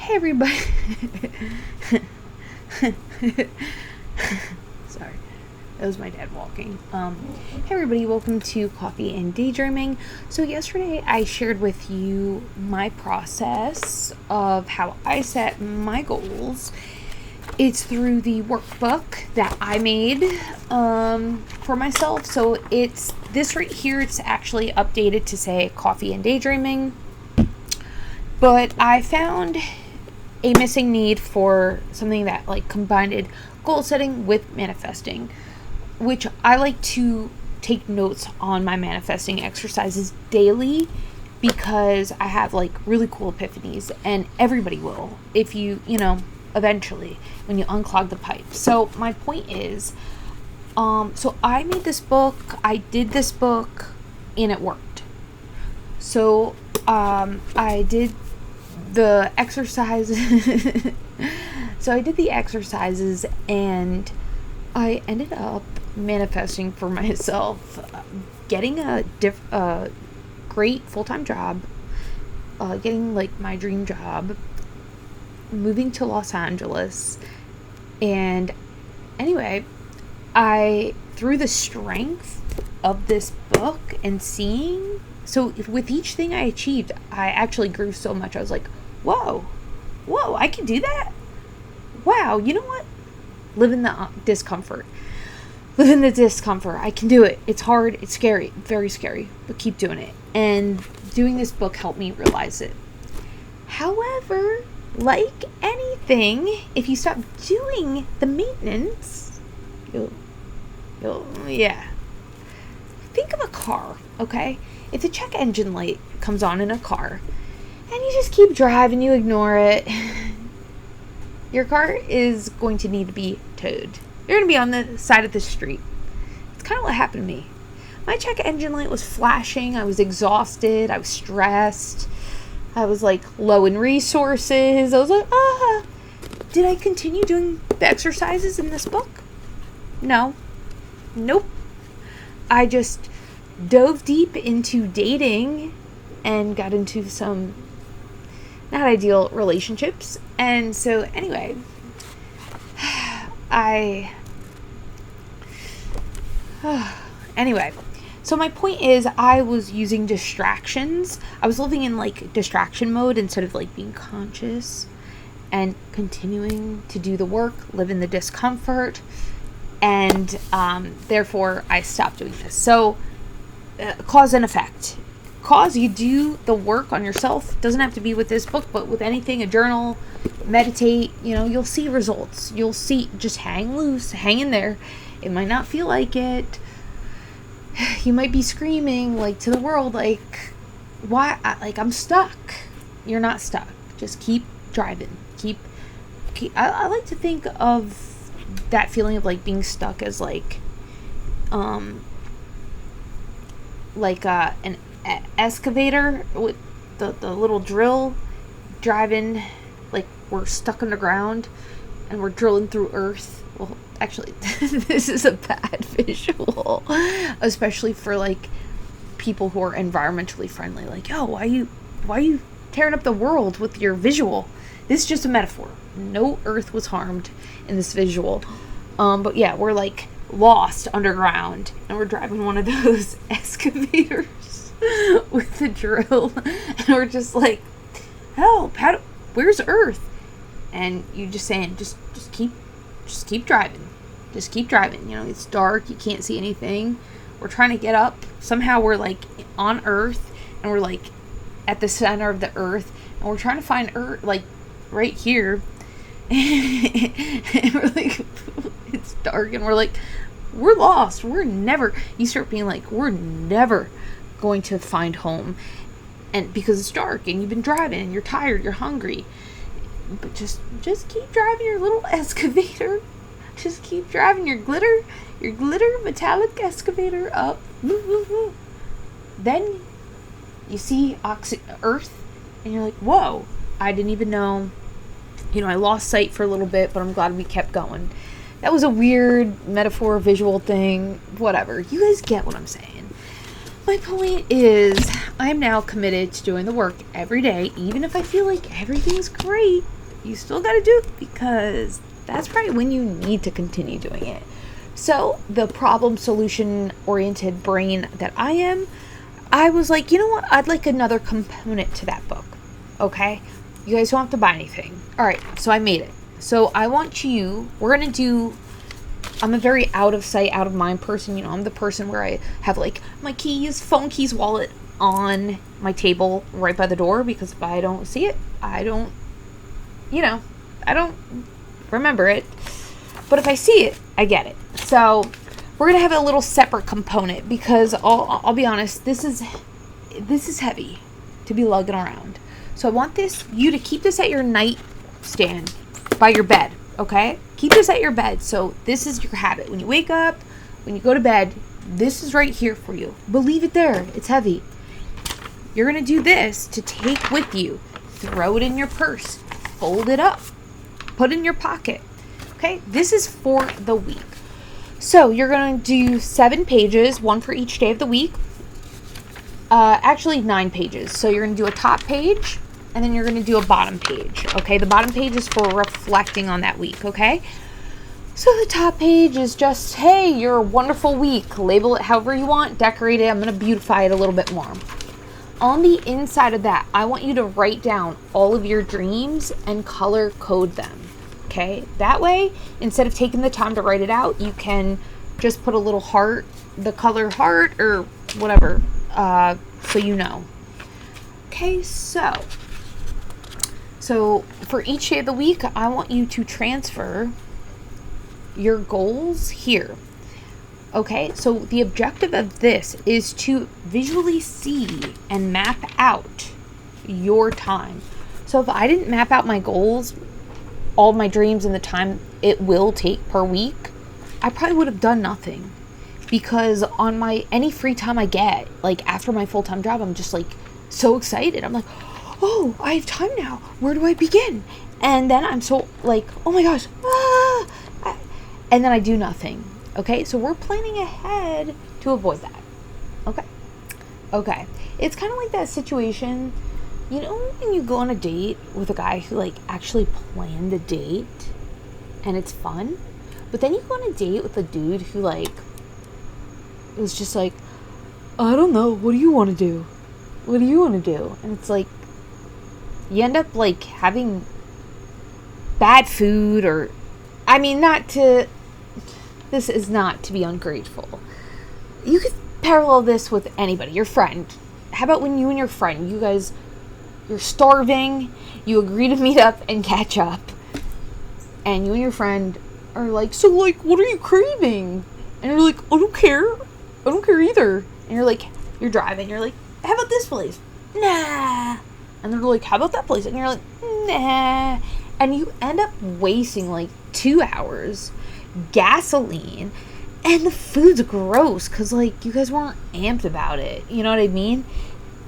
Hey everybody. Sorry. That was my dad walking. Hey everybody, welcome to Coffee and Daydreaming. So yesterday I shared with you my process of how I set my goals. It's through the workbook that I made for myself. So it's this right here. It's actually updated to say Coffee and Daydreaming. But I found a missing need for something that combined goal setting with manifesting, which I like to take notes on my manifesting exercises daily because I have really cool epiphanies, and everybody will if you eventually when you unclog the pipe. So my point is, so I made this book, I did this book, and it worked. So I did the exercises. So I did the exercises, and I ended up manifesting for myself, getting a great full-time job, getting my dream job, moving to Los Angeles. And anyway, through the strength of this book and seeing, so with each thing I achieved, I actually grew so much. I was like, whoa, I can do that. Wow, you know what? Live in the discomfort. I can do it. It's hard. It's scary. Very scary. But keep doing it. And doing this book helped me realize it. However, like anything, if you stop doing the maintenance, you'll think of a car, okay? If the check engine light comes on in a car and you just keep driving, you ignore it, your car is going to need to be towed. You're going to be on the side of the street. It's kind of what happened to me. My check engine light was flashing. I was exhausted. I was stressed. I was low in resources. I was like, Did I continue doing the exercises in this book? No. Nope. I just dove deep into dating and got into some not ideal relationships. And so anyway, so my point is, I was using distractions. I was living in distraction mode instead of being conscious and continuing to do the work, live in the discomfort. And therefore I stopped doing this. So cause and effect. Cause, you do the work on yourself. Doesn't have to be with this book, but with anything, a journal, meditate, you'll see results. You'll see, just hang loose, hang in there. It might not feel like it. You might be screaming to the world, why, I'm stuck. You're not stuck. Just keep driving. I like to think of that feeling of being stuck as an excavator with the little drill driving, we're stuck underground and we're drilling through earth. Well, actually, this is a bad visual, especially for people who are environmentally friendly. Yo, why are you tearing up the world with your visual? This is just a metaphor. No earth was harmed in this visual. But yeah, we're lost underground, and we're driving one of those excavators with the drill, and we're just help, where's earth? And you just saying, just keep driving. Just keep driving. It's dark, you can't see anything. We're trying to get up. Somehow we're on earth, and we're at the center of the earth, and we're trying to find earth right here. And we're it's dark, and we're lost. You start being we're never going to find home. And because it's dark and you've been driving and you're tired, you're hungry. But just keep driving your little excavator. Just keep driving your glitter metallic excavator up. Then you see earth, and you're whoa, I didn't even know. I lost sight for a little bit, but I'm glad we kept going. That was a weird metaphor, visual thing, whatever. You guys get what I'm saying. My point is, I'm now committed to doing the work every day, even if I feel like everything's great. You still got to do it because that's probably when you need to continue doing it. So, the problem solution oriented brain that I am, I was like, you know what? I'd like another component to that book. Okay? You guys don't have to buy anything. All right, so I made it. So, we're going to do, I'm a very out of sight, out of mind person. You know, I'm the person where I have like my keys, phone keys, wallet on my table right by the door, because if I don't see it, I don't remember it. But if I see it, I get it. So we're going to have a little separate component because I'll be honest, this is heavy to be lugging around. So I want you to keep this at your nightstand by your bed, okay? Keep this at your bed. So this is your habit. When you wake up, when you go to bed, this is right here for you. But leave it there. It's heavy. You're going to do this to take with you. Throw it in your purse. Fold it up. Put it in your pocket. Okay? This is for the week. So you're going to do 7 pages, one for each day of the week. Actually 9 pages. So you're going to do a top page, and then you're going to do a bottom page. Okay? The bottom page is for reflecting on that week. Okay? So the top page is just, hey, your wonderful week. Label it however you want. Decorate it. I'm going to beautify it a little bit more. On the inside of that, I want you to write down all of your dreams and color code them. Okay? That way, instead of taking the time to write it out, you can just put a little heart, the color heart, or whatever, so you know. Okay, so for each day of the week, I want you to transfer your goals here. Okay, so the objective of this is to visually see and map out your time. So if I didn't map out my goals, all my dreams, and the time it will take per week, I probably would have done nothing. Because on any free time I get, like after my full-time job, I'm just like so excited. I'm like, oh, I have time now. Where do I begin? And then I'm so like, oh my gosh, and then I do nothing. Okay, so we're planning ahead to avoid that. Okay. It's kind of like that situation, you know, when you go on a date with a guy who like actually planned the date and it's fun, but then you go on a date with a dude who like is just like, I don't know, what do you want to do? What do you want to do? And it's like, you end up like having bad food, or, I mean, this is not to be ungrateful. You could parallel this with anybody, your friend. How about when you and your friend, you're starving, you agree to meet up and catch up, and you and your friend are like, so like, what are you craving? And you're like, I don't care either. And you're like, you're driving, you're like, how about this place? Nah. And they're like, how about that place? And you're like, nah. And you end up wasting like 2 hours, gasoline, and the food's gross because like you guys weren't amped about it. You know what I mean?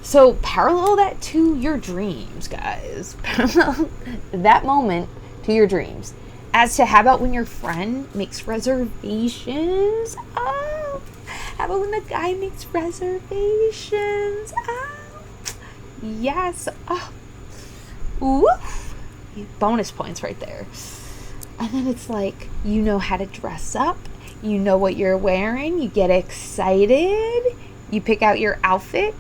So parallel that to your dreams, guys. Parallel that moment to your dreams. As to how about when your friend makes reservations? Oh, how about when the guy makes reservations? Oh, yes. Oh, woof. Bonus points right there. And then it's like, you know how to dress up. You know what you're wearing. You get excited. You pick out your outfit.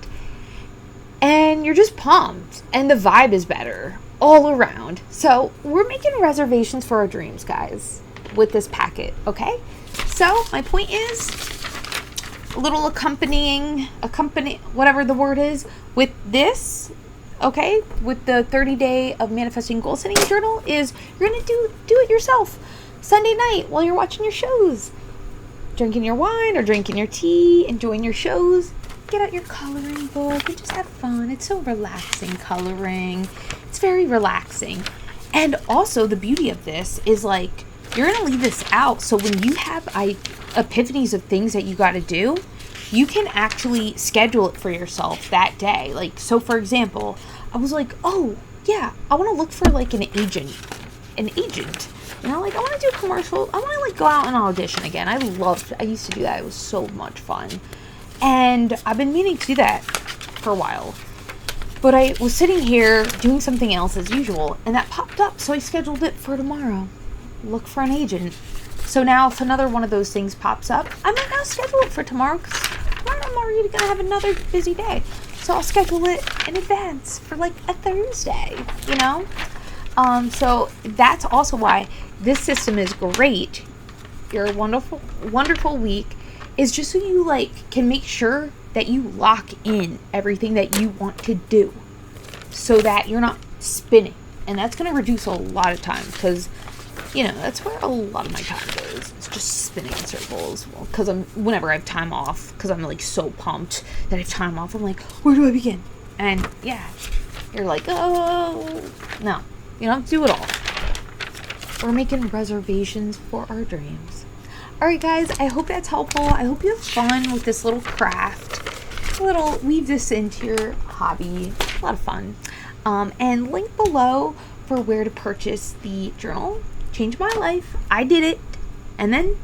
And you're just pumped. And the vibe is better all around. So we're making reservations for our dreams, guys, with this packet, okay? So my point is, a little accompany, whatever the word is, with this, okay, with the 30-day of manifesting goal setting journal, is you're going to do it yourself Sunday night while you're watching your shows, drinking your wine or drinking your tea, enjoying your shows. Get out your coloring book and just have fun. It's so relaxing, coloring. It's very relaxing. And also the beauty of this is like, you're going to leave this out, so when you have epiphanies of things that you got to do, you can actually schedule it for yourself that day. Like, so for example, I was like, oh yeah, I want to look for like an agent, you know, like I want to do a commercial. I want to like go out and audition again. I used to do that. It was so much fun. And I've been meaning to do that for a while. But I was sitting here doing something else as usual, and that popped up, so I scheduled it for tomorrow. Look for an agent. So now if another one of those things pops up, I might not schedule it for tomorrow, because tomorrow I'm already going to have another busy day. So I'll schedule it in advance for like a Thursday, you know? So that's also why this system is great. Your wonderful, wonderful week is just so you like can make sure that you lock in everything that you want to do so that you're not spinning. And that's going to reduce a lot of time because, you know, that's where a lot of my time goes. It's just spinning in circles. Well, because whenever I have time off, because I'm like so pumped that I have time off, I'm like, where do I begin? And yeah, you're like, oh, no, you don't have to do it all. We're making reservations for our dreams. All right, guys, I hope that's helpful. I hope you have fun with this little craft. Weave this into your hobby. A lot of fun. And link below for where to purchase the journal. Changed my life. I did it. And then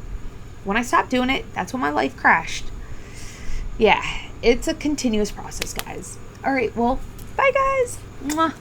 when I stopped doing it, that's when my life crashed. Yeah, it's a continuous process, guys. All right, well, bye, guys. Mwah.